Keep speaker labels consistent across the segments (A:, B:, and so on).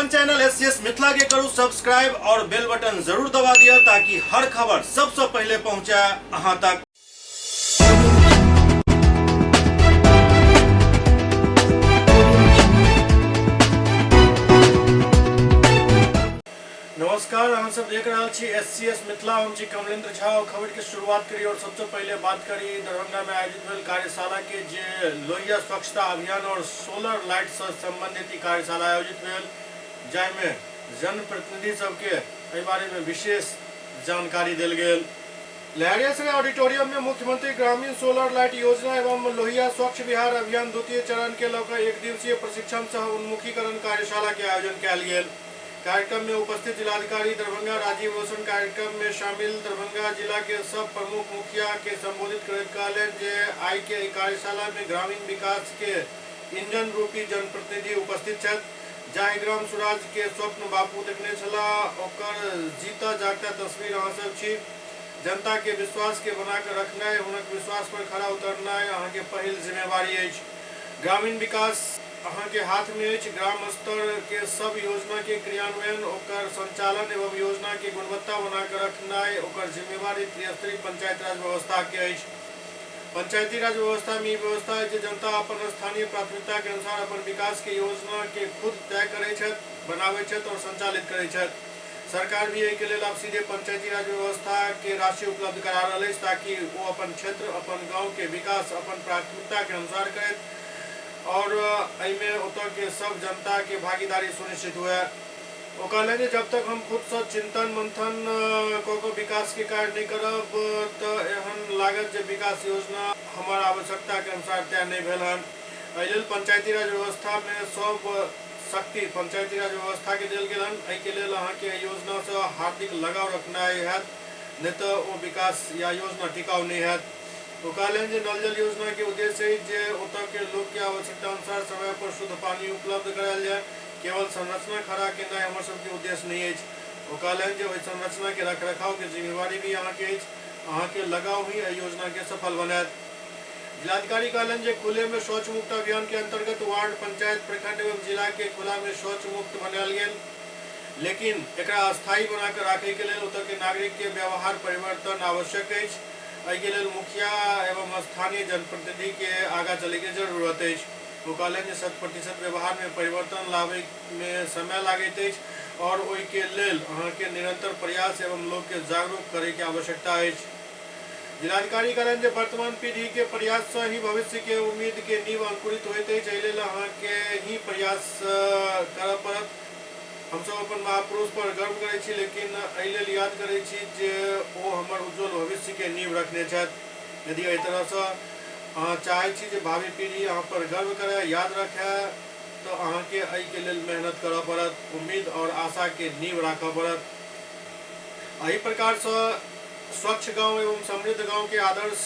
A: अपन channel SCS Mithila के करू subscribe और बेल बटन जरूर दबा दिया ताकि हर खबर सबसे पहले पहुंचे अहां तक। नमस्कार, हम सब देख रहे छी एससीएस मिथिला। हम छी कमलेंद्र झा। खबर की शुरुआत करी और सबसे पहले बात करी दरभंगा में आयोजित भेल कार्यशाला के जे लोहिया स्वच्छता अभियान और सोलर लाइट से संबंधित कार्यशाला आयोजित भेल, जाहिमे जनप्रतिनिधि सबके एहि बारे में विशेष जानकारी देल गेल। लहरियासराय ऑडिटोरियम में मुख्यमंत्री ग्रामीण सोलर लाइट योजना एवं लोहिया स्वच्छ बिहार अभियान द्वितीय चरण के लकर एक दिवसीय प्रशिक्षण सह उन्मुखीकरण कार्यशाला के आयोजन कयल गेल। कार्यक्रम में उपस्थित जिलाधिकारी दरभंगा राजीव रोशन कार्यक्रम में शामिल दरभंगा जिला के सब प्रमुख मुखिया के संबोधित करैत कहलनि जे आई के कार्यशाला में ग्रामीण विकास के इंजन रूपी जनप्रतिनिधि उपस्थित छथि। जाहि ग्राम स्वराज के स्वप्न बापू देखने छलाह ओकर जीता जागता तस्वीर अहाँ सब छी। जनता के विश्वास के बना कर रखनाइ, हुनक विश्वास पर खड़ा उतरनाइ अहाँ के पहिल जिम्मेवारी अछि। ग्रामीण विकास अहाँ के हाथ में अछि। ग्राम स्तर के सब योजना के क्रियान्वयन, ओकर संचालन एवं योजना के गुणवत्ता बना कर रखनाइ ओकर जिम्मेवारी त्रिस्तरीय पंचायत राज व्यवस्था के अछि। पंचायती राज व्यवस्था में ई व्यवस्था है जे जनता अपन स्थानीय प्राथमिकता के अनुसार अपन विकास के योजना के खुद तय करै छथि, बनाबै छथि और संचालित करै छथि। सरकार भी एहि के लेल आब सीधे पंचायती राज व्यवस्था के राशि उपलब्ध करा रहल अछि ताकि वो अपन क्षेत्र, अपन गाँव के विकास अपन प्राथमिकता के अनुसार करथि और एहिमे ओतऽ के सब जनता के भागीदारी सुनिश्चित हुए। वो कहलनि जे जब तक हम खुद से चिंतन मंथन कऽ विकास के कार्य नहीं करब तो एहन लागत जे विकास योजना हमार आवश्यकता के अनुसार तय नहीं भेल हन। एहि लेल पंचायती राज व्यवस्था में सब शक्ति पंचायती राज व्यवस्था के देल गेल हन। एहि के लेल अहाँ के योजना से हार्दिक लगाव रखनाइ हैत, नहीं तो वो विकास या योजना टिकाऊ नहीं हैत। वो कहलनि जे नल जल योजना के उद्देश्य है जे ओतऽ के लोग के आवश्यकता अनुसार समय पर शुद्ध पानी उपलब्ध करायल जाए। केवल संरचना खड़ा केनाइ हमर सबके उद्देश्य नहीं अछि। वो कहलनि जे ओहि संरचना के रखरखाव के जिम्मेवारी भी अहाँ के अछि। अहाँ के लगाव ही एहि योजना के सफल बनायत। जिलाधिकारी कहलनि जे खुले में शौच मुक्त अभियान के अंतर्गत वार्ड, पंचायत, प्रखंड एवं जिला के खुला में शौच मुक्त बनायल गेल, लेकिन एकरा अस्थायी बना कर राखे के लेल ओतऽ के नागरिक के व्यवहार परिवर्तन आवश्यक अछि। एहि के लेल मुखिया एवं स्थानीय जनप्रतिनिधि के आगा चले के जरूरत अछि। वो कहलनि 100% व्यवहार में परिवर्तन लावे में समय लागैत अछि और ओहि के लेल अहाँ के निरंतर प्रयास एवं लोग के जागरूक करे के आवश्यकता अछि। जिलाधिकारी कहलनि जे वर्तमान पीढ़ी के प्रयास से ही भविष्य के उम्मीद के नींव अंकुरित होइत अछि। एहि लेल अहाँ के ही प्रयास करऽ पड़त। हम सब अपन महापुरुष पर गर्व करै छी, लेकिन एहि लेल याद करै छी जे ओ हमर उज्जवल भविष्य के नींव रखने छथि। यदि एहि तरह से अहाँ चाहै छी जे भावी पीढ़ी अहाँ पर गर्व करे, याद रखे, तो अहाँ के एहि के लेल मेहनत करऽ पड़त, उम्मीद और आशा के नींव राखऽ पड़त। एहि प्रकार से स्वच्छ गांव एवं समृद्ध गांव के आदर्श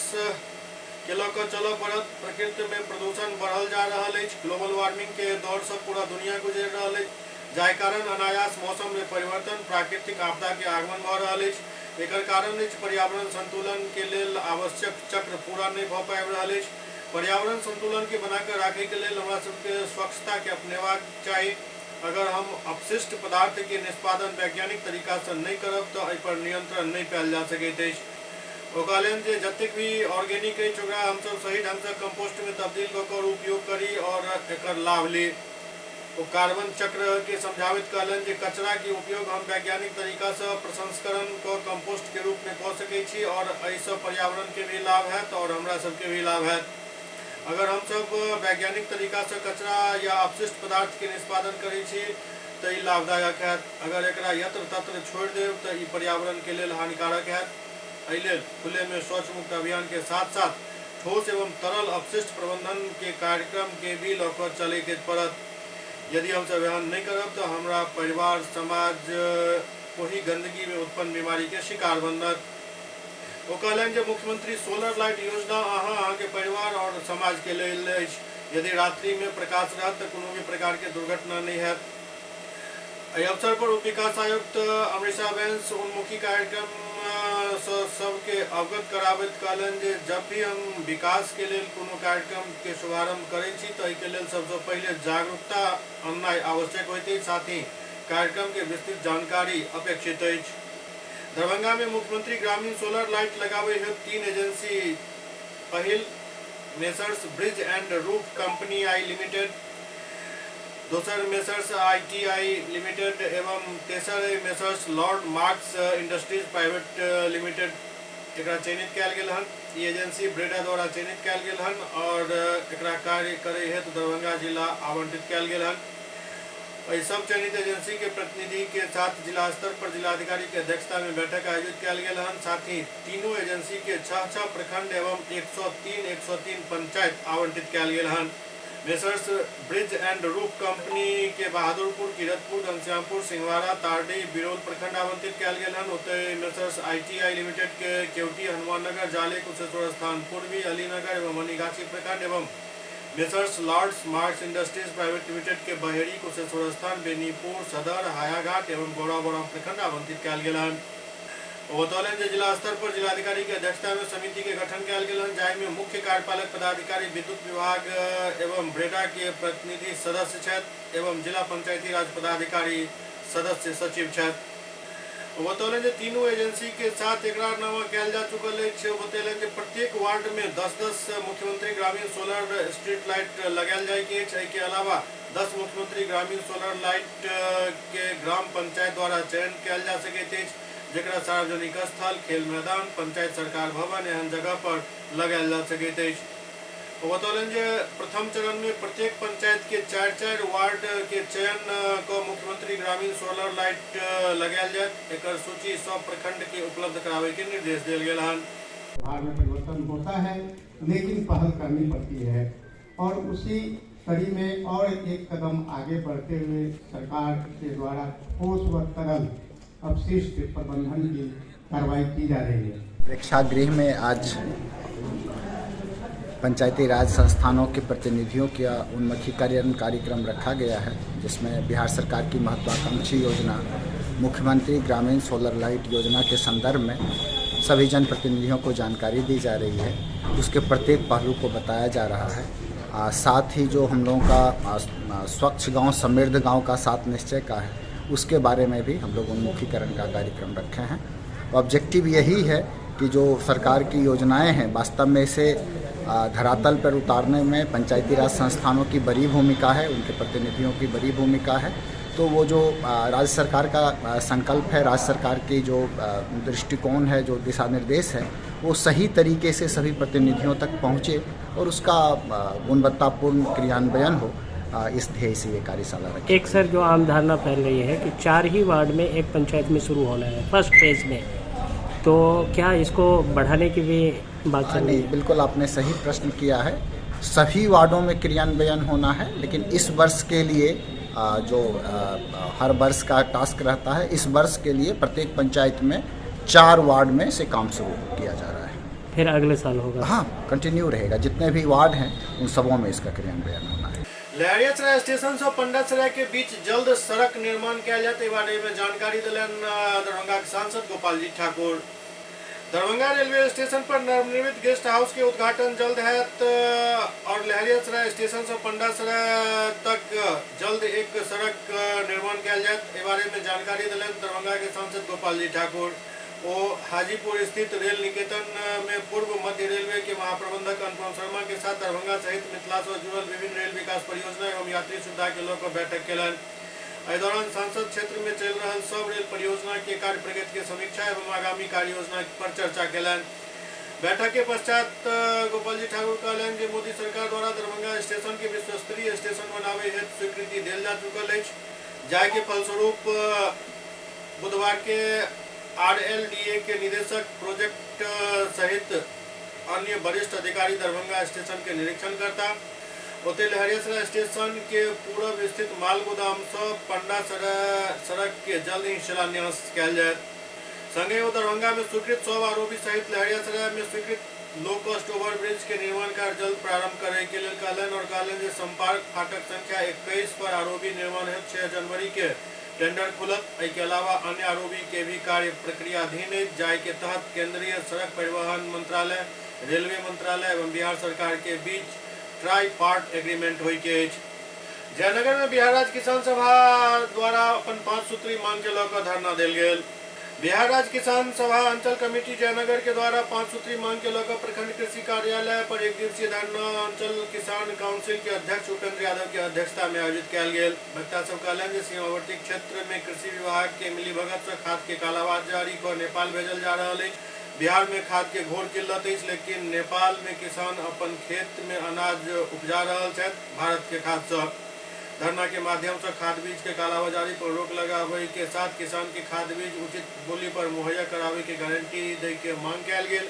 A: के लऽ चलऽ पड़त। प्रकृति में प्रदूषण बढ़ल जा रहल अछि। ग्लोबल वार्मिंग के दौर से पूरा दुनिया गुजरि रहल अछि, जाहि कारण अनायास मौसम में परिवर्तन, प्राकृतिक आपदा के आगमन भऽ रहल अछि। एकर कारण अछि पर्यावरण संतुलन के लेल आवश्यक चक्र पूरा नहीं भऽ पाबि रहल अछि। पर्यावरण संतुलन के बनाकर राखे के लेल हमरा सबके स्वच्छता के अपनेबाक चाही। अगर हम अपशिष्ट पदार्थ के निष्पादन वैज्ञानिक तरीका से नहीं करब तो एहि पर नियंत्रण नहीं पायल जा सकैत अछि। ओ कहलनि जे जतेक भी ऑर्गेनिक अछि ओकरा हमसब सही ढंग से कंपोस्ट में तब्दील कऽ कर उपयोग करी और एकर लाभ ली। वो कार्बन चक्र के समझावित कहलनि जे कचरा के उपयोग हम वैज्ञानिक तरीका से प्रसंस्करण को कंपोस्ट के रूप में कऽ सकै छी और एहिसँ पर्यावरण के भी लाभ हैत और हमरा सबके भी लाभ हैत। अगर हम सब वैज्ञानिक तरीका से कचरा या अपशिष्ट पदार्थ के निष्पादन करै छी तो ई लाभदायक हैत। अगर एकरा यत्र तत्र छोड़ देब तो ई पर्यावरण के लेल हानिकारक हैत। एहि लेल खुले में शौच मुक्त अभियान के साथ साथ ठोस एवं तरल अपशिष्ट प्रबंधन के कार्यक्रम के भी लऽ कऽ चले के पड़त। यदि हम सब ध्यान नहीं करब तो हमारा परिवार, समाज वही गंदगी में उत्पन्न बीमारी के शिकार बनत। वो कहलनि जे मुख्यमंत्री सोलर लाइट योजना अहाँ के परिवार और समाज के लेल अछि। यदि रात्रि में प्रकाश रहत तो कोनो भी प्रकार के दुर्घटना नहीं हैत। एहि अवसर पर उप विकास आयुक्त अमृता बैंस उन्मुखी कार्यक्रम सबके अवगत कराबैत कहलनि जे जब भी हम विकास के लेल कोनो कार्यक्रम के शुभारंभ करै छी तो एहि के लेल सबसे पहले जागरूकता आननाइ आवश्यक होइत अछि। साथ ही कार्यक्रम के विस्तृत जानकारी अपेक्षित अछि। दरभंगा में मुख्यमंत्री ग्रामीण सोलर लाइट लगाबे हेतु 3 एजेंसी पहिल messrs bridge and roof company I limited, दोसर मेसर्स ITI लिमिटेड एवं तेसर messrs Lord marks Industries Private limited एकरा चयनित कयल गेल हन। ई एजेंसी ब्रेडा द्वारा चयनित कयल गेल हन और एकरा कार्य करे हेतु दरभंगा जिला आवंटित कयल गेल हन। एहि सब चयनित एजेंसी के प्रतिनिधि के साथ जिला स्तर पर जिलाधिकारी के अध्यक्षता में बैठक आयोजित कयल गेल हन। साथ ही तीनों एजेंसी के 6 प्रखंड एवं 103 पंचायत आवंटित कयल गेल हन। Messrs bridge and roof company के बहादुरपुर, किरतपुर, घनश्यामपुर, सिंहवाड़ा, तारडी, बिरोल प्रखंड आवंटित कयल गेल हन। ओतय मेसर्स ITI लिमिटेड के केवटी, हनुमान नगर, जाले, कुशेश्वर स्थान, पूर्वी, अलीनगर एवं मनीगाछी प्रखंड एवं messrs Lords Marks Industries Private Limited के बहेड़ी, कुशेश्वर स्थान, बेनीपुर, सदर, हायाघाट एवं गौराबोड़ा प्रखंड आवंटित कयल गेल हन। बतौलन जे जिला स्तर पर जिलाधिकारी के अध्यक्षता में समिति के गठन कयल गेल हन, जाहि में मुख्य कार्यपालक पदाधिकारी, विद्युत विभाग एवं ब्रेडा के प्रतिनिधि सदस्य छथि एवं जिला पंचायती राज पदाधिकारी सदस्य सचिव छथि। बतौलन जे तीनों एजेंसी के साथ एकरारनामा कयल जा चुकल अछि। बतौलन जे प्रत्येक वार्ड में 10-10 मुख्यमंत्री ग्रामीण सोलर स्ट्रीट लाइट लगायल जायके अछि। एहि के अलावा 10 मुख्यमंत्री ग्रामीण सोलर लाइट के ग्राम पंचायत द्वारा चयन कयल जा सकैत अछि, जेकरा सार्वजनिक स्थल, खेल मैदान, पंचायत सरकार भवन एहन जगह पर लगायल जा सकैत अछि। बतौलन जे प्रथम चरण में प्रत्येक पंचायत के 4-4 वार्ड के चयन को मुख्यमंत्री ग्रामीण सोलर लाइट लगायल जायत। एकर सूची सब प्रखंड के उपलब्ध करावे के निर्देश दिया गेल हन।
B: व्यवहार में परिवर्तन होता है, लेकिन पहल करनी पड़ती है और उसी कड़ी में और एक कदम आगे बढ़ते हुए सरकार के द्वारा ठोस व तरल अपशिष्ट प्रबंधन की कार्रवाई की जा रही है।
C: प्रेक्षागृह में आज पंचायती राज संस्थानों के प्रतिनिधियों का उन्मुखीकरण कार्यक्रम रखा गया है, जिसमें बिहार सरकार की महत्वाकांक्षी योजना मुख्यमंत्री ग्रामीण सोलर लाइट योजना के संदर्भ में सभी जनप्रतिनिधियों को जानकारी दी जा रही है। उसके प्रत्येक पहलू को बताया जा रहा है। साथ ही जो हम लोगों का स्वच्छ गांव समृद्ध गांव का 7 निश्चय का है, उसके बारे में भी हम लोग उन्मुखीकरण का कार्यक्रम रखे हैं। ऑब्जेक्टिव यही है कि जो सरकार की योजनाएं हैं वास्तव में इसे धरातल पर उतारने में पंचायती राज संस्थानों की बड़ी भूमिका है, उनके प्रतिनिधियों की बड़ी भूमिका है। तो वो जो राज्य सरकार का संकल्प है, राज्य सरकार की जो दृष्टिकोण है, जो दिशा निर्देश है, वो सही तरीके से सभी प्रतिनिधियों तक पहुँचे और उसका गुणवत्तापूर्ण क्रियान्वयन हो, इस ध्येय से ये कार्यशाला रखी।
D: एक सर जो आम धारणा फैल रही है कि 4 ही वार्ड में एक पंचायत में शुरू होना है फर्स्ट फेज में, तो क्या इसको बढ़ाने की भी बात चल रही है?
C: नहीं, बिल्कुल आपने सही प्रश्न किया है। सभी वार्डों में क्रियान्वयन होना है, लेकिन इस वर्ष के लिए जो हर वर्ष का टास्क रहता है, इस वर्ष के लिए प्रत्येक पंचायत में 4 वार्ड में से काम शुरू किया जा रहा है।
D: फिर अगले साल होगा?
C: हाँ, कंटिन्यू रहेगा। जितने भी वार्ड हैं उन सबों में इसका क्रियान्वयन होना है।
A: लहरियासराय स्टेशन से पंडासराय के बीच जल्द सड़क निर्माण किया जाए, बारे में जानकारी दिलन दरभंगा के सांसद गोपाल जी ठाकुर। दरभंगा रेलवे स्टेशन पर नवनिर्मित गेस्ट हाउस के उद्घाटन जल्द है और लहरियासराय स्टेशन से पंडासराय तक जल्द एक सड़क निर्माण किया जाए, बारे में जानकारी दिलन दरभंगा के सांसद गोपाल जी ठाकुर। वो हाजीपुर स्थित रेल निकेतन में पूर्व मध्य रेलवे के महाप्रबंधक अनुपम शर्मा के साथ दरभंगा सहित मिथिला से जुड़ल विभिन्न रेल विकास परियोजना एवं यात्री सुविधा के लोग बैठक केलन। एहि दौरान सांसद क्षेत्र में चल रहा सब रेल परियोजना के कार्य प्रगति के समीक्षा एवं आगामी कार्य योजना पर चर्चा केलन। बैठक के पश्चात गोपाल जी ठाकुर कहलन जे मोदी सरकार द्वारा दरभंगा स्टेशन के विश्वस्तरीय स्टेशन बनावे हेतु स्वीकृति देल जा चुकल अछि, जाहि के फलस्वरूप बुधवार के RLDA के निदेशक प्रोजेक्ट सहित अन्य वरिष्ठ अधिकारी दरभंगा स्टेशन के निरीक्षण करता। ओते लहरियासराय स्टेशन के पूर्व स्थित माल गोदाम से पंडासराय सड़क के जल्द ही शिलान्यास किया जाए। संगे दरभंगा में स्वीकृत 100 आरोपी सहित लहरियासराय में स्वीकृत लो कॉस्ट ओवरब्रिज के निर्माण कार्य जल्द प्रारंभ करे के लिए कहलन और कहलन जे संपर्क फाटक संख्या 21 पर आरोपी निर्माण हेतु 6 जनवरी के टेंडर खुलत। के अलावा अन्य आरोपी के भी कार्य प्रक्रियाधीन है, जाय के तहत केंद्रीय सड़क परिवहन मंत्रालय, रेलवे मंत्रालय एवं बिहार सरकार के बीच ट्राई पार्ट एग्रीमेंट हुई के। जयनगर में बिहार राज्य किसान सभा द्वारा अपन 5 सूत्री मांग के लौकर धरना दिल गेल। बिहार राज्य किसान सभा अंचल कमेटी जयनगर के द्वारा 5 सूत्री मांग के लौकर प्रखंड कृषि कार्यालय पर एक दिवसीय धरना अंचल किसान काउंसिल के अध्यक्ष उपेंद्र यादव की अध्यक्षता में आयोजित किया गेल। वक्ता सब कहलन जे सीमावर्ती क्षेत्र में कृषि विभाग के मिलीभगत से खाद के कालाबाजारी को नेपाल भेजल जा रहा है। बिहार में खाद के घोर किल्लत है, लेकिन नेपाल में किसान अपन खेत में अनाज उपजा रहा है भारत के खाद से। धरना के माध्यम से खाद बीज के कालाबाजारी पर रोक लगावे के साथ किसान के खाद बीज उचित मूल्य पर मुहैया करावे के गारंटी दे के मांग कल गेल।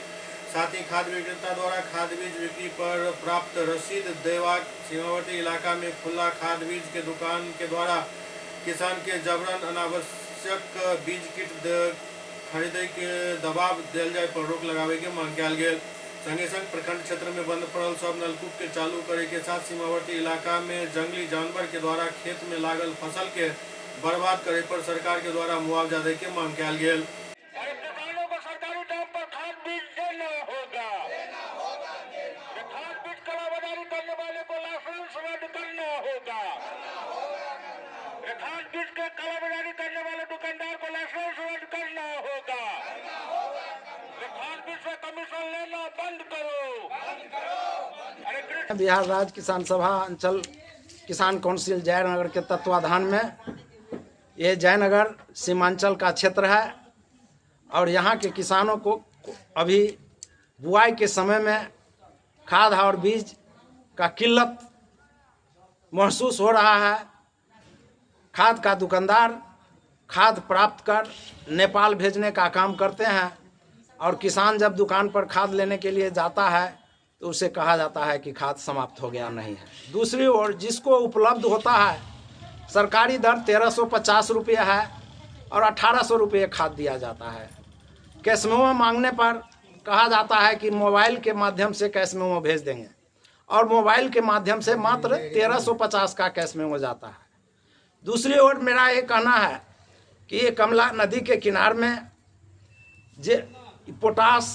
A: साथ ही खाद विक्रेता द्वारा खाद बीज बिक्री पर प्राप्त रसीद देवाक, सीमावर्ती इलाका में खुला खाद बीज के दुकान के द्वारा किसान के जबरन अनावश्यक बीज किट खरीदे के दबाव दिल जाए पर रोक लगावे के मांग कल गेल। संगे संग प्रखंड क्षेत्र में बंद पड़ल सब नलकूप के चालू करे के साथ सीमावर्ती इलाका में जंगली जानवर के द्वारा खेत में लागल फसल के बर्बाद करे पर सरकार के द्वारा मुआवजा दे के मांग कल गेल।
E: किसानों को सरकारी दाम पर खाद बीज देना होगा। खाद बीज कालाबाजारी करने वाले को लाइसेंस रद्द करना होगा। खाद बीज के कालाबाजारी करने वाले दुकानदार को लाइसेंस रद्द करना होगा। खाद बीज से कमीशन लेना बंद करो।
F: बिहार राज्य किसान सभा अंचल किसान काउंसिल जयनगर के तत्वाधान में ये जयनगर सीमांचल का क्षेत्र है और यहाँ के किसानों को अभी बुआई के समय में खाद और बीज का किल्लत महसूस हो रहा है। खाद का दुकानदार खाद प्राप्त कर नेपाल भेजने का काम करते हैं और किसान जब दुकान पर खाद लेने के लिए जाता है तो उसे कहा जाता है कि खाद समाप्त हो गया नहीं है। दूसरी ओर जिसको उपलब्ध होता है सरकारी दर 1350 रुपये है और 1800 रुपये खाद दिया जाता है। कैश मेमो मांगने पर कहा जाता है कि मोबाइल के माध्यम से कैश मेमो भेज देंगे और मोबाइल के माध्यम से मात्र 1350 का कैश मेमो जाता है। दूसरी ओर मेरा ये कहना है कि ये कमला नदी के किनारे में जे पोटास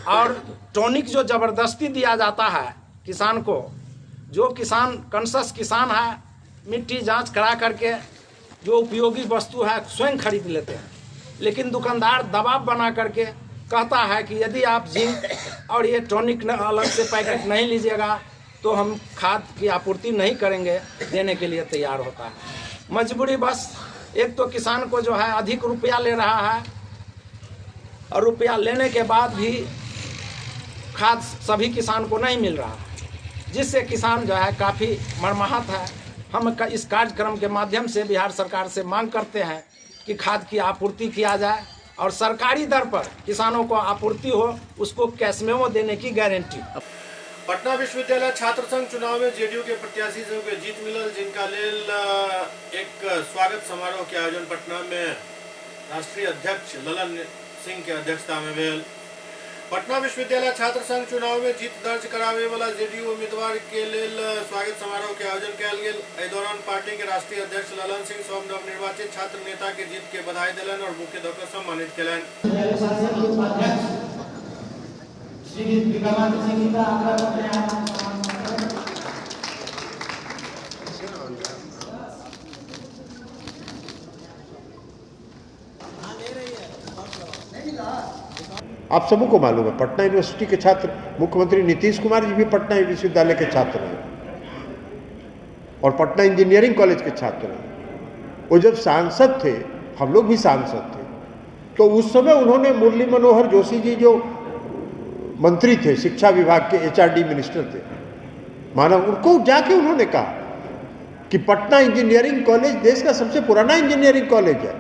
F: और टॉनिक जो ज़बरदस्ती दिया जाता है किसान को, जो किसान कॉन्शस किसान है मिट्टी जांच करा करके जो उपयोगी वस्तु है स्वयं खरीद लेते हैं, लेकिन दुकानदार दबाव बना करके कहता है कि यदि आप जिंक और ये टॉनिक अलग से पैकेट नहीं लीजिएगा तो हम खाद की आपूर्ति नहीं करेंगे, देने के लिए तैयार होता है। मजबूरी बस एक तो किसान को जो है अधिक रुपया ले रहा है और रुपया लेने के बाद भी खाद सभी किसान को नहीं मिल रहा है, जिससे किसान जो है काफ़ी मर्माहत है। हम इस कार्यक्रम के माध्यम से बिहार सरकार से मांग करते हैं कि खाद की आपूर्ति किया जाए और सरकारी दर पर किसानों को आपूर्ति हो, उसको कैश मेमो देने की गारंटी।
A: पटना विश्वविद्यालय छात्र संघ चुनाव में जेडीयू के प्रत्याशी सब के जीत मिलल, जिनका लेल एक स्वागत समारोह के आयोजन पटना में राष्ट्रीय अध्यक्ष ललन सिंह के अध्यक्षता में भेल। पटना विश्वविद्यालय छात्र संघ चुनाव में जीत दर्ज करावे वाला जेडीयू उम्मीदवार के लेल स्वागत समारोह के आयोजन कयल गेल। एहि दौरान पार्टी के राष्ट्रीय अध्यक्ष ललन सिंह सब नवनिर्वाचित छात्र नेता के जीत के बधाई दिलन और मुख्य दौर पर सम्मानित केलन।
G: आप सबको मालूम है पटना यूनिवर्सिटी के छात्र मुख्यमंत्री नीतीश कुमार जी भी पटना विश्वविद्यालय के छात्र हैं और पटना इंजीनियरिंग कॉलेज के छात्र हैं। वो जब सांसद थे, हम लोग भी सांसद थे, तो उस समय उन्होंने मुरली मनोहर जोशी जी जो मंत्री थे, शिक्षा विभाग के एचआरडी मिनिस्टर थे, मानव उनको जाके उन्होंने कहा कि पटना इंजीनियरिंग कॉलेज देश का सबसे पुराना इंजीनियरिंग कॉलेज है,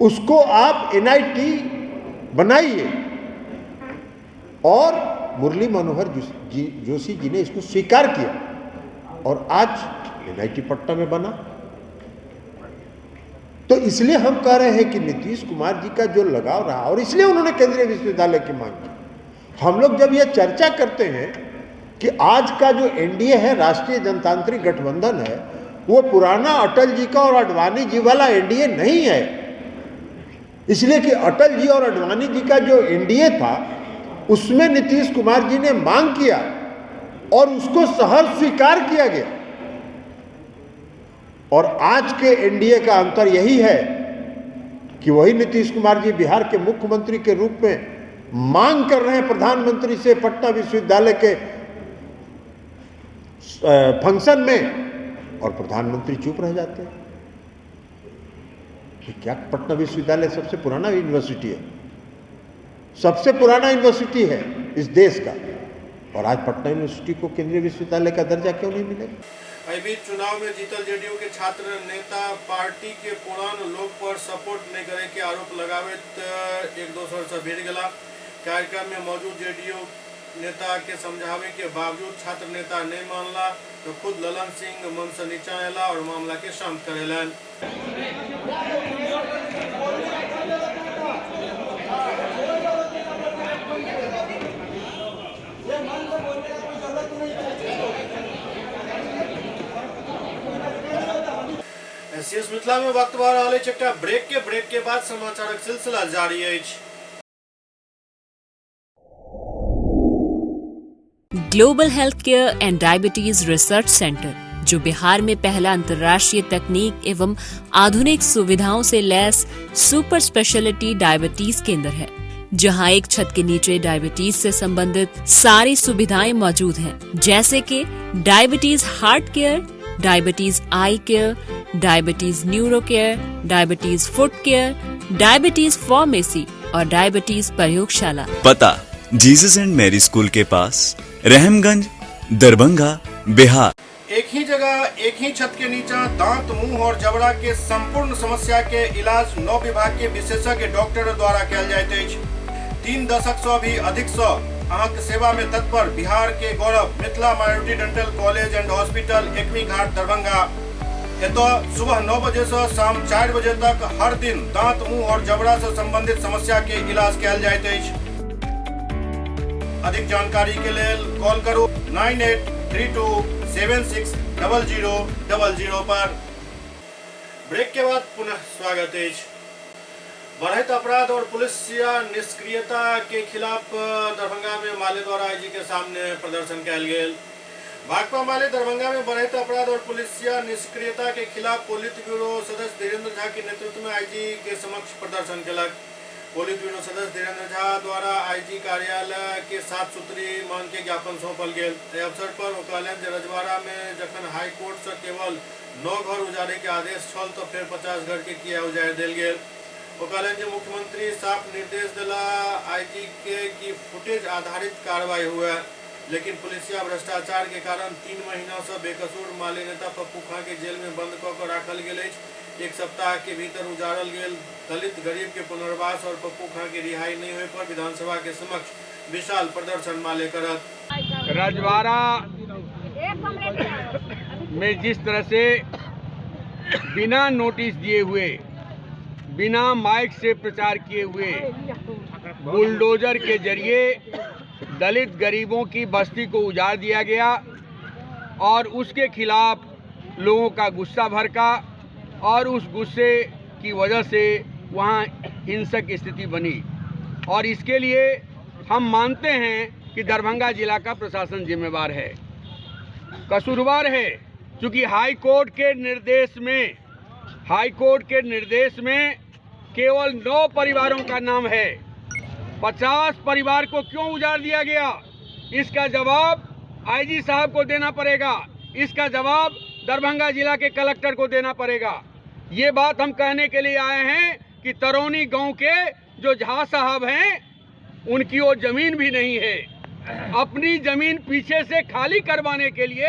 G: उसको आप एनआईटी बनाइए। और मुरली मनोहर जोशी जी ने इसको स्वीकार किया और आज एनआईटी पटना में बना। तो इसलिए हम कह रहे हैं कि नीतीश कुमार जी का जो लगाव रहा और इसलिए उन्होंने केंद्रीय विश्वविद्यालय की मांग की। हम लोग जब यह चर्चा करते हैं कि आज का जो एनडीए है, राष्ट्रीय जनतांत्रिक गठबंधन है, वो पुराना अटल जी का और आडवाणी जी वाला एनडीए नहीं है। इसलिए कि अटल जी और आडवाणी जी का जो एनडीए था उसमें नीतीश कुमार जी ने मांग किया और उसको सहर्ष स्वीकार किया गया और आज के एनडीए का अंतर यही है कि वही नीतीश कुमार जी बिहार के मुख्यमंत्री के रूप में मांग कर रहे हैं प्रधानमंत्री से पटना विश्वविद्यालय के फंक्शन में, और प्रधानमंत्री चुप रह जाते हैं। कि क्या पटना विश्वविद्यालय सबसे पुराना यूनिवर्सिटी है, सबसे पुराना यूनिवर्सिटी है इस देश का, और आज पटना यूनिवर्सिटी को केंद्रीय विश्वविद्यालय का दर्जा क्यों नहीं मिलेगा?
A: अभी चुनाव में जीतल जेडीयू के छात्र नेता पार्टी के पुरान लोग पर सपोर्ट नहीं करे के आरोप लगावे एक दोसर से भिड़ गला। कार्यक्रम में मौजूद जेडीयू नेता के समझावे के बावजूद छात्र नेता नहीं मानला तो खुद ललन सिंह मन से नीचा आला और मामला के शांत करेलन। एससीएस मिथिला में वक्त बार आले चक्का ब्रेक के बाद समाचारक सिलसिला जारी है।
H: Global health care and diabetes research centre, जो बिहार में पहला अंतर्राष्ट्रीय तकनीक एवं आधुनिक सुविधाओं से लैस सुपर स्पेशलिटी डायबिटीज केंद्र है, जहां एक छत के नीचे डायबिटीज से संबंधित सारी सुविधाएं मौजूद हैं, जैसे कि diabetes heart care, diabetes eye care, diabetes neuro care, diabetes foot care, diabetes pharmacy और डायबिटीज प्रयोगशाला।
I: पता जीसस एंड मैरी स्कूल के पास, रहमगंज, दरभंगा, बिहार।
A: एक ही जगह एक ही छत के नीचे दांत, मुंह और जबड़ा के संपूर्ण समस्या के इलाज 9 विभाग के विशेषज्ञ डॉक्टर द्वारा कयल जाइत अछि। 3 दशक से भी अधिक से अहाँक सेवा में तत्पर बिहार के गौरव Mithila minority dental college and hospital, Ekmi Ghat, Darbhanga. एतो सुबह 9 बजे से शाम 4 बजे तक हर दिन दांत, मुंह और जबड़ा से संबंधित समस्या के इलाज कयल जाइत अछि। अधिक जानकारी के लिए कॉल करो 9832760000 पर। ब्रेक के बाद पुनः स्वागत है। बढ़त अपराध और पुलिस निष्क्रियता के खिलाफ दरभंगा में माले द्वारा आईजी के सामने प्रदर्शन कयल गेल। भाकपा माले दरभंगा में बढ़त अपराध और पुलिस निष्क्रियता के खिलाफ पोलित ब्यूरो सदस्य धीरेन्द्र झा के नेतृत्व में आईजी के समक्ष प्रदर्शन केलक। पोलित ब्यूरो सदस्य धीरेन्द्र झा द्वारा आईजी कार्यालय के 7 सूत्री मांग के ज्ञापन सौंपल गेल। एहि अवसर पर ओ कहलनि जे रजवाड़ा में जखन हाई कोर्ट से केवल 9 घर उजाड़े के आदेश छल तो फिर 50 घर के किया उजाड़ देल गेल। ओ कहलनि जे मुख्यमंत्री साफ निर्देश दिला आईजी के कि फुटेज आधारित कार्रवाई हुए, लेकिन पुलिसिया भ्रष्टाचार के कारण 3 महीना से बेकसूर माले नेता पप्पू खां के जेल में बंद कऽ राखल गेल अछि। 1 सप्ताह के भीतर उजाड़ल गेल दलित गरीब के पुनर्वास और पप्पू खां की रिहाई नहीं होने पर विधानसभा के समक्ष विशाल प्रदर्शन माले करत।
J: रजवाड़ा में जिस तरह से बिना नोटिस दिए हुए, बिना माइक से प्रचार किए हुए बुलडोजर के जरिए दलित गरीबों की बस्ती को उजाड़ दिया गया और उसके खिलाफ लोगों का गुस्सा भड़का और उस गुस्से की वजह से वहाँ हिंसक स्थिति बनी, और इसके लिए हम मानते हैं कि दरभंगा जिला का प्रशासन जिम्मेवार है, कसूरवार है। क्योंकि हाई कोर्ट के निर्देश में केवल 9 परिवारों का नाम है, 50 परिवार को क्यों उजाड़ दिया गया? इसका जवाब आईजी साहब को देना पड़ेगा, इसका जवाब दरभंगा जिला के कलेक्टर को देना पड़ेगा। ये बात हम कहने के लिए आए हैं कि तरौनी गांव के जो झा साहब हैं उनकी वो जमीन भी नहीं है। अपनी जमीन पीछे से खाली करवाने के लिए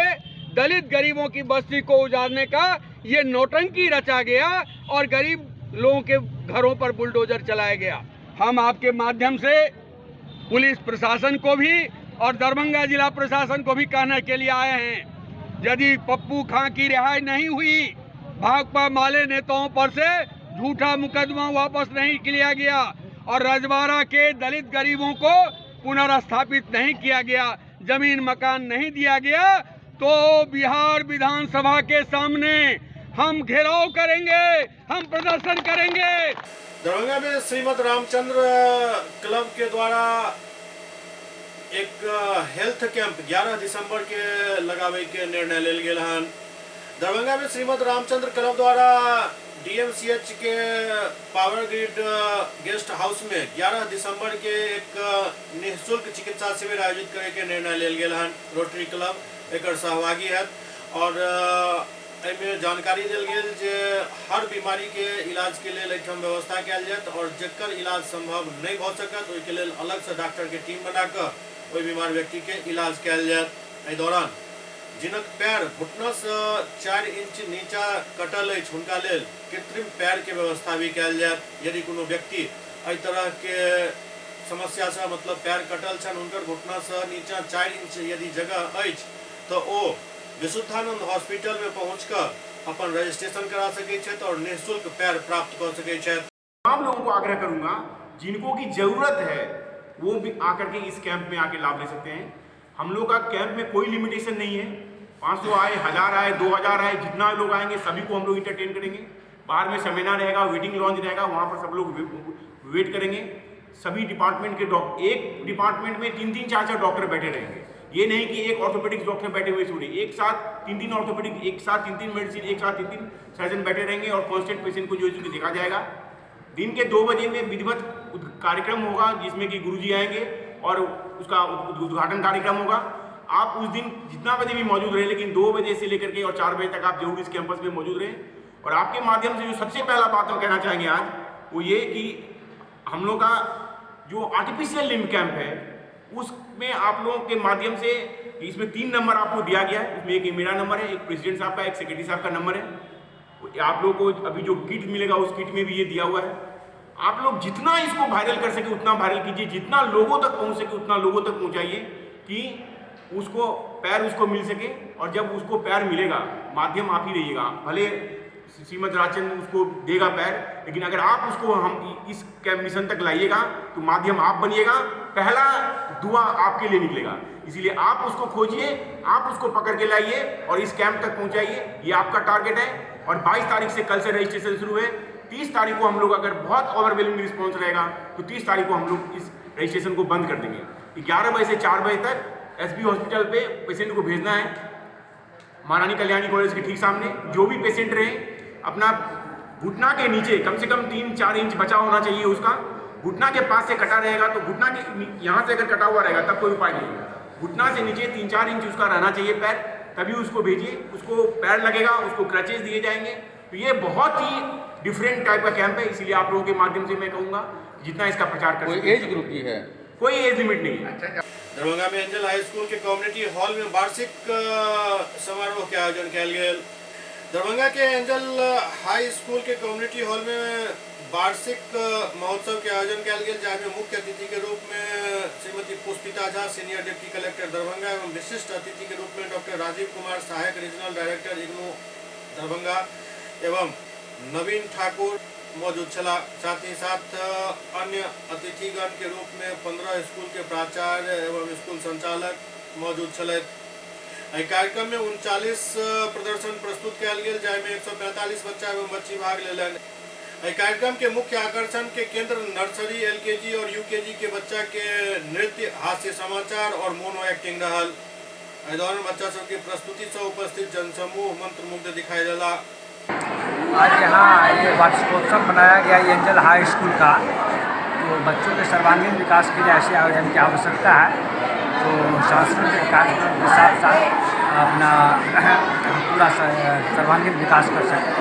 J: दलित गरीबों की बस्ती को उजाड़ने का ये नौटंकी रचा गया और गरीब लोगों के घरों पर बुलडोजर चलाया गया। हम आपके माध्यम से पुलिस प्रशासन को भी और दरभंगा जिला प्रशासन को भी कहने के लिए आए हैं, यदि पप्पू खां की रिहाई नहीं हुई, भाकपा माले नेताओं पर से झूठा मुकदमा वापस नहीं लिया गया और रजवाड़ा के दलित गरीबों को पुनर्स्थापित नहीं किया गया, जमीन मकान नहीं दिया गया, तो बिहार विधानसभा के सामने हम घेराव करेंगे, हम प्रदर्शन करेंगे।
A: दरभंगा में श्रीमद रामचंद्र क्लब के द्वारा एक हेल्थ कैंप 11 दिसंबर के लगावे के निर्णय लेल गेल हन। दरभंगा में श्रीमद रामचंद्र क्लब द्वारा डीएमसीएच के पावर ग्रिड गेस्ट हाउस में 11 दिसंबर के एक निःशुल्क चिकित्सा शिविर आयोजित करे के निर्णय लेल गेल हन। रोटरी क्लब एक सहभागी है और एहिमे जानकारी दिल गेल जे हर बीमारी के इलाज के लिए एहिठाम व्यवस्था कयल जायत और जेकर इलाज संभव नहीं भ सकत ओहि लेल अलग से डॉक्टर के टीम बना कऽ ओहि बीमार व्यक्ति के इलाज कयल जायत। एहि दौरान जिनक पैर घुटना से 4 इंच नीचा कटल अछि हुनका लेल कृत्रिम पैर के व्यवस्था भी कयल जायत। यदि कोनो व्यक्ति एहि तरह के समस्या से मतलब पैर कटल छन हुनकर घुटना से नीचा 4 इंच यदि जगह अछि तो ओ विशुद्धानंद हॉस्पिटल में पहुँच कर अपन रजिस्ट्रेशन करा सके छथि और निःशुल्क पैर प्राप्त कर सके छथि।
K: तमाम लोगों को आग्रह करूंगा जिनको की जरूरत है वो भी आकर के इस कैंप में आके लाभ ले सकते हैं। हम लोग का कैंप में कोई लिमिटेशन नहीं है, 500 आए, 1000 आए, 2000 आए, जितना लोग आएंगे सभी को हम लोग इंटरटेन करेंगे। बाहर में सेमिनार रहेगा, वेटिंग लॉन्च रहेगा, वहाँ पर सब लोग वेट करेंगे। सभी डिपार्टमेंट के एक डिपार्टमेंट में 3-3, 4-4 डॉक्टर बैठे रहेंगे। ये नहीं कि एक ऑर्थोपेडिक्स डॉक्टर बैठे हुए सुने, एक साथ 3-3 ऑर्थोपेडिक, एक साथ 3-3 मेडिसिन, एक साथ 3-3 सर्जन बैठे रहेंगे और कॉन्स्टेंट पेशेंट को जो देखा जाएगा। दिन के 2 बजे में विधिवत कार्यक्रम होगा जिसमें कि गुरुजी आएंगे और उसका उद्घाटन कार्यक्रम होगा। आप उस दिन जितना बजे भी मौजूद रहे, लेकिन 2 बजे से लेकर के और 4 बजे तक आप जरूर इस कैंपस में मौजूद रहें। और आपके माध्यम से जो सबसे पहला बात हम कहना चाहेंगे आज वो ये कि हम लोग का जो आर्टिफिशियल लिम्ब कैंप है उसमें आप लोगों के माध्यम से इसमें 3 नंबर आपको दिया गया है। उसमें एक मेरा नंबर है, एक प्रेसिडेंट साहब का, एक सेक्रेटरी साहब का नंबर है। आप लोगों को अभी जो किट मिलेगा उस किट में भी ये दिया हुआ है। आप लोग जितना इसको वायरल कर सके उतना वायरल कीजिए, जितना लोगों तक पहुंच सके उतना लोगों तक पहुंचाइए कि उसको पैर उसको मिल सके। और जब उसको पैर मिलेगा, माध्यम आप ही रहिएगा, भले श्रीमद रामचंद्र उसको देगा पैर, लेकिन अगर आप उसको हम इस मिशन तक लाइएगा तो माध्यम आप बनिएगा, पहला दुआ आपके लिए निकलेगा। इसीलिए आप उसको खोजिए, आप उसको पकड़ के लाइए और इस कैंप तक पहुंचाइए, ये आपका टारगेट है। और 22 तारीख से कल से रजिस्ट्रेशन शुरू है। 30 तारीख को हम लोग अगर बहुत ओवरवेलमिंग रिस्पॉन्स रहेगा तो 30 तारीख को हम लोग इस रजिस्ट्रेशन को बंद कर देंगे। 11 बजे से 4 बजे तक एसबी हॉस्पिटल पे पेशेंट को भेजना है, महारानी कल्याणी कॉलेज के ठीक सामने। जो भी पेशेंट रहे अपना घुटना के नीचे कम से कम 3-4 इंच बचा होना चाहिए उसका। घुटना के पास से कटा रहेगा तो घुटना के यहाँ से अगर कटा हुआ रहेगा तब कोई उपाय नहीं है। घुटना से नीचे 3-4 इंच उसका रहना चाहिए पैर, तभी उसको भेजिए। उसको पैर लगेगा, उसको क्रचेस दिए जाएंगे। तो ये बहुत ही डिफरेंट टाइप का कैंप है, इसीलिए आप लोगों के माध्यम से मैं कहूँगा जितना इसका प्रचार कर
J: कोई एज ग्रुप की है,
K: कोई एज लिमिट नहीं है।
A: दरभंगा में एंजल हाई स्कूल के कम्युनिटी हॉल में वार्षिक समारोह के आयोजन किया गया। दरभंगा के एंजल हाई स्कूल के कम्युनिटी हॉल में वार्षिक महोत्सव के आयोजन किया गया, जहाँ में मुख्य अतिथि के रूप में Shrimati Pushpita Jha, senior deputy collector Darbhanga, एवं विशिष्ट अतिथि के रूप में डॉक्टर राजीव कुमार, सहायक रीजनल डायरेक्टर इग्नू दरभंगा, एवं नवीन ठाकुर मौजूद चला। साथ ही साथ अन्य अतिथिगण के रूप में 15 स्कूल के प्राचार्य एवं स्कूल संचालक मौजूद चले। कार्यक्रम में 39 प्रदर्शन प्रस्तुत किया गया, जहाँ 145 बच्चा एवं बच्ची भाग लेलन। कार्यक्रम के मुख्य आकर्षण के केंद्र नर्सरी, एलकेजी और यूकेजी के बच्चा के नृत्य, हास्य समाचार और मोनो एक्टिंग रहल। दौरान बच्चा सब की प्रस्तुति से उपस्थित जनसमूह मंत्रमुग्ध दिखाई दिला।
L: आज यहाँ ये वार्षिकोत्सव बनाया गया एंजल हाई स्कूल का, तो बच्चों के सर्वांगीण विकास के लिए ऐसे आयोजन की आवश्यकता है। तो सांस्कृतिक कार्यक्रम के साथ साथ अपना पूरा सर्वांगीण विकास कर सकते हैं।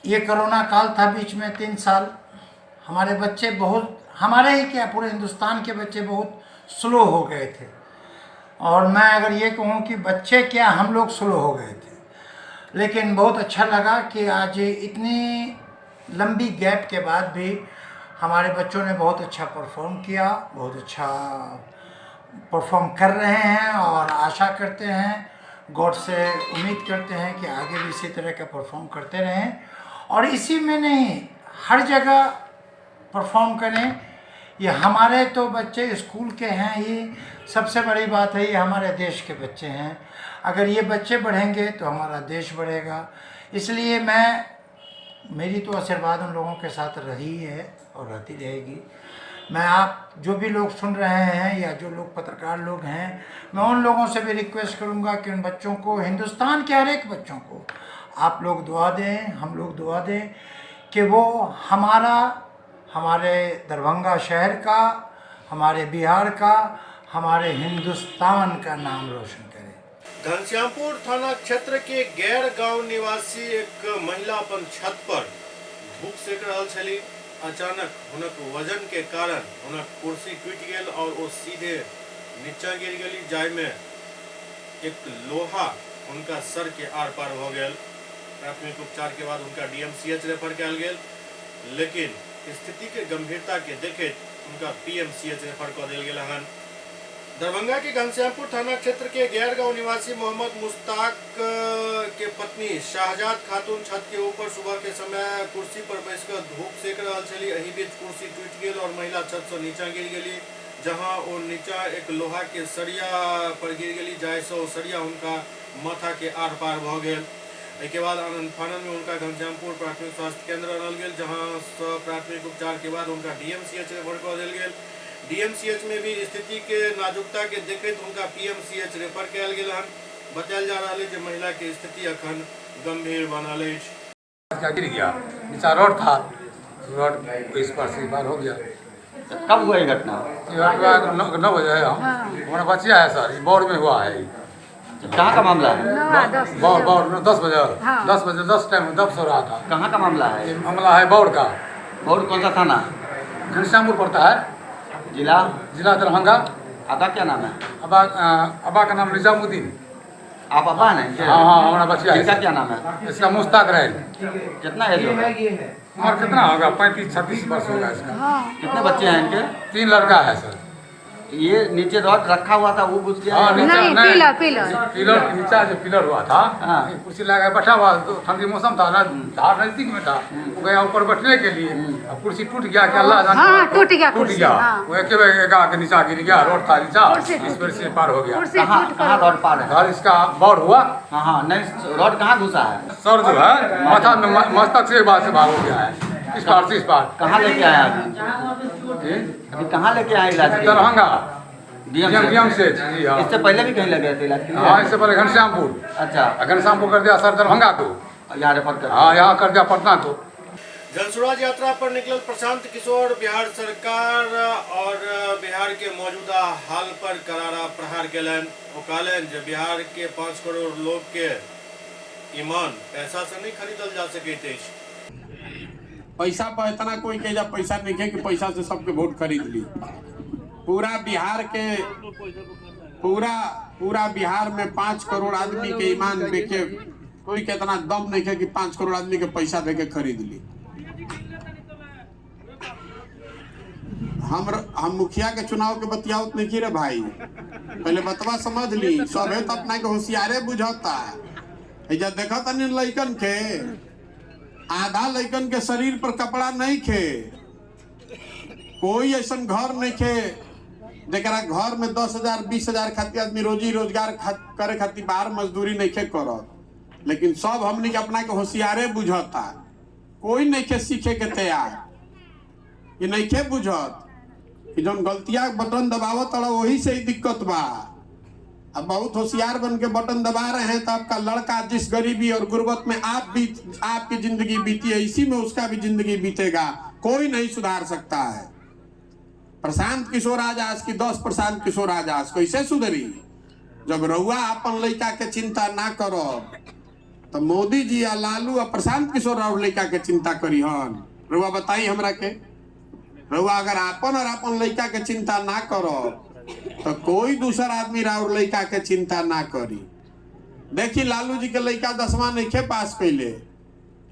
B: ये कोरोना काल था बीच में 3 साल, हमारे बच्चे बहुत, हमारे ही क्या पूरे हिंदुस्तान के बच्चे बहुत स्लो हो गए थे। और मैं अगर ये कहूँ कि बच्चे क्या, हम लोग स्लो हो गए थे। लेकिन बहुत अच्छा लगा कि आज इतनी लंबी गैप के बाद भी हमारे बच्चों ने बहुत अच्छा परफॉर्म किया, बहुत अच्छा परफॉर्म कर रहे हैं। और आशा करते हैं, गॉड से उम्मीद करते हैं कि आगे भी इसी तरह का परफॉर्म करते रहें और इसी में नहीं, हर जगह परफॉर्म करें। ये हमारे तो बच्चे स्कूल के हैं, ये सबसे बड़ी बात है, ये हमारे देश के बच्चे हैं। अगर ये बच्चे बढ़ेंगे तो हमारा देश बढ़ेगा। इसलिए मेरी तो आशीर्वाद उन लोगों के साथ रही है और रहती रहेगी।
M: मैं आप जो भी लोग सुन रहे हैं या जो लोग पत्रकार लोग हैं, मैं उन लोगों से भी रिक्वेस्ट करूंगा कि उन बच्चों को, हिंदुस्तान के हर एक बच्चों को आप लोग दुआ दें, हम लोग दुआ दें कि वो हमारे दरभंगा शहर का, हमारे बिहार का, हमारे हिंदुस्तान का नाम रोशन करें।
A: घनश्यामपुर थाना क्षेत्र के गैर गांव निवासी एक महिला अपन छत पर धूप सेक रहल छली। अचानक हुनक वजन के कारण हुनक कुर्सी टूट गेल और वो सीधे नीचा गिर गेली, जाय में एक लोहा उनका सर के आर पार हो गया। प्राथमिक उपचार के बाद उनका डीएमसीएच रेफर किया गेल, लेकिन स्थिति के गंभीरता के देखे उनका पीएमसीएच रेफर कर दिया गया हन। दरभंगा के घनश्यामपुर थाना क्षेत्र के गैर गांव निवासी मोहम्मद मुश्ताक के पत्नी शाहजाद खातून छत के ऊपर सुबह के समय कुर्सी पर बैसकर धूप सेक रहल छली। एही बीच कुर्सी टूट गेल और महिला छत से नीचा गिर गेली, जहां वो नीचा एक लोहा के सरिया पर गिर गेली, जाय से सरिया उनका माथा के आर पार भ गेल। के बाद अनंतफानन में उनका घनश्यामपुर प्राथमिक स्वास्थ्य केंद्र आनल गेल, जहां प्राथमिक उपचार के बाद उनका डीएमसीएच रेफर कर दिया गेल। डीएमसीएच में भी स्थिति के नाजुकता के देखते उनका पीएमसीएच रेफर किया गेल हन। बतायल जा रहा है कि महिला की स्थिति अखन गंभीर बनल है।
N: गिर गया, नीचा रोड था, रोड इस पार से पार हो गया।
O: कब हुआ ये घटना?
N: ये घटना 9 बजे है। हमारा बच्चा है सर, बौर में हुआ है।
O: कहाँ का मामला है?
N: बौर 10 बजे 10 टाइम 10 हो रहा था।
O: कहाँ का मामला है?
N: मामला है बौर का।
O: बौर कौन सा थाना?
N: घनश्यामपुर पड़ता है। जिला दरभंगा।
O: अबा क्या नाम है?
N: अबा का नाम निजामुद्दीन।
O: आप अबा हैं?
N: हाँ, हमारा बच्चा है।
O: इसका क्या नाम है?
N: इसका मुश्ताक रहे।
O: कितना एज होगा?
N: उम्र कितना होगा? 35-36 वर्ष होगा इसका।
O: कितने बच्चे हैं इनके?
N: 3 लड़का है सर।
O: ये नीचे रॉड रखा हुआ था वो घुस गया?
N: नहीं, पिलर के नीचा जो पिलर हुआ था, कुर्सी लगा बैठा हुआ, ठंडी मौसम था ना, धार नजदीक में था, वो गया ऊपर बैठने के लिए, कुर्सी टूट गया कि अल्लाह जाने, टूट गया। वो एक नीचा गिर गया, रोड था नीचा, इस पर से पार हो गया।
O: कहाँ रॉड पार है?
N: घर इसका बौर हुआ।
O: हाँ, नहीं रॉड कहाँ घुसा है?
N: सर जो है माथा में मस्तक से बाहर हो गया है, इस पार से इस पार।
O: कहाँ लेके आया अभी कहाँ लेके आए इलाज?
N: दरभंगा
O: डीएम
N: से। जी हाँ।
O: इससे पहले भी कहीं लगे थे इलाज?
N: हाँ, इससे पहले घनश्यामपुर।
O: अच्छा,
N: घनश्यामपुर कर दिया सर दरभंगा को,
O: यहाँ रेफर कर।
N: हाँ, यहाँ कर दिया पटना को।
A: जनसुराज यात्रा पर निकलल प्रशांत किशोर बिहार सरकार और बिहार के मौजूदा हाल पर करारा प्रहार केलन। वो कहलन जे बिहार के 5 करोड़ लोग के ईमान पैसा से नहीं खरीदल जा सके।
P: पैसा पर इतना कोई कहेगा पैसा नहीं है कि पैसा से सबके वोट खरीद ली। पूरा बिहार में 5 करोड़ आदमी के ईमान देके कोई के इतना दम नहीं है कि 5 करोड़ आदमी के पैसा देके खरीद ली। हम मुखिया के चुनाव के बतियावत नहीं रे भाई, पहले बतवा समझ ली। सब है तो अपना के होशियारे बुझाता है। जब देखा तनी लइकन के, आधा लइकन के शरीर पर कपड़ा नहीं खे, कोई ऐसा घर नहीं खे जरा घर में 10,000 20,000 खातिर आदमी रोजी रोजगार करे खातिर बाहर मजदूरी नहीं खे करत। लेकिन सब हमने के अपना के होशियारे बुझता, कोई नहीं खे सीखे के तैयार। ये नहीं खे बुझत कि जौन गलतियां बटन दबावत वही से ही दिक्कत बा। अब बहुत होशियार बन के बटन दबा रहे हैं तो आपका लड़का जिस गरीबी और गुर्बत में आपकी जिंदगी बीती है, इसी में उसका भी जिंदगी बीतेगा। कोई नहीं सुधार सकता है। प्रशांत किशोर आजाद की 10 प्रशांत किशोर आजाद कैसे सुधरी? जब रउआ अपन लड़का के चिंता ना करो तो मोदी जी या लालू और प्रशांत किशोर और लड़का के चिंता करी हन। रउआ बताई हमरा के, रउआ अगर अपन और अपन लड़का के चिंता ना करो तो कोई दूसरा आदमी राउर लड़का के चिंता ना करी। देखी लालू जी के लड़का 10वां नहीं खे पास कैले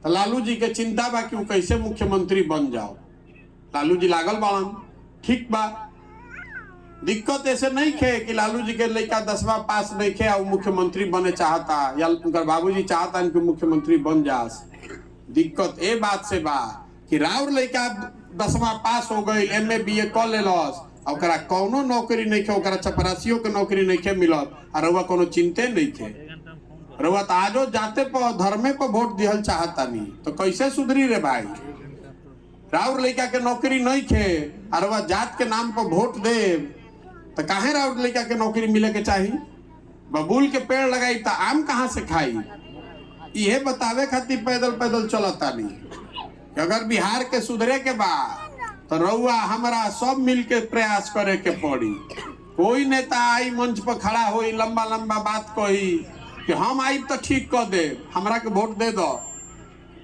P: तो लालू जी के चिंता बा कि वो कैसे मुख्यमंत्री बन जाओ। लालू जी लागल बाड़न, ठीक बा, दिक्कत ऐसे नहीं खे कि लालू जी के लड़का 10वां पास नहीं खे और मुख्यमंत्री बने चाहता या उनका बाबूजी चाहता कि मुख्यमंत्री बन जास। दिक्कत ए बात से बा कि राउर लड़का 10वां पास हो गई, MA BA कर लेलस, ओकरा कोनो नौकरी नहीं खे, ओकरा चपरासियों के नौकरी नहीं खे मिलत और रउआ कोनो चिंते नहीं खे। रउआ तो आजो जाते पर धर्मे पर वोट दिहल चाहता नहीं तो कैसे सुधरी रे भाई? राउर लड़का के नौकरी नहीं खे और वह जात के नाम पर वोट दे तो काहे राउर लड़का के नौकरी मिले के चाहिए? बबूल के पेड़ लगाई तो आम कहाँ से खाई? ये बतावे खातिर पैदल पैदल चलता नहीं। अगर बिहार के सुधरे के बाद तो रउआ हमारा सब मिल के प्रयास करे के पड़ी। कोई नेता आई मंच पर खड़ा होई लंबा लंबा बात कही कि हम आई तो ठीक कर दे, हमरा के वोट दे दो।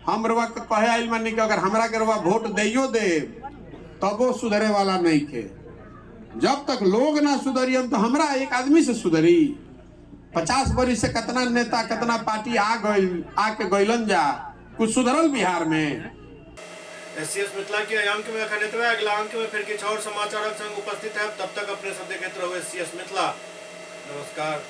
P: हम रउआ के कहे आइल मानी कि अगर हमरा के रउआ वोट देइयो दे तब वो सुधरे वाला नहीं के। जब तक लोग ना सुधरियन तो हमरा एक आदमी से सुधरी? 50 बरिस से कितना नेता कितना पार्टी आके गइलन जा, कुछ सुधरल बिहार में?
A: एससीएस मिथिला के अंक में खंडित हुआ। अगला अंक में फिर कुछ और समाचार संग उपस्थित है। तब तक अपने सब देखते रहो एससीएस मिथिला। नमस्कार।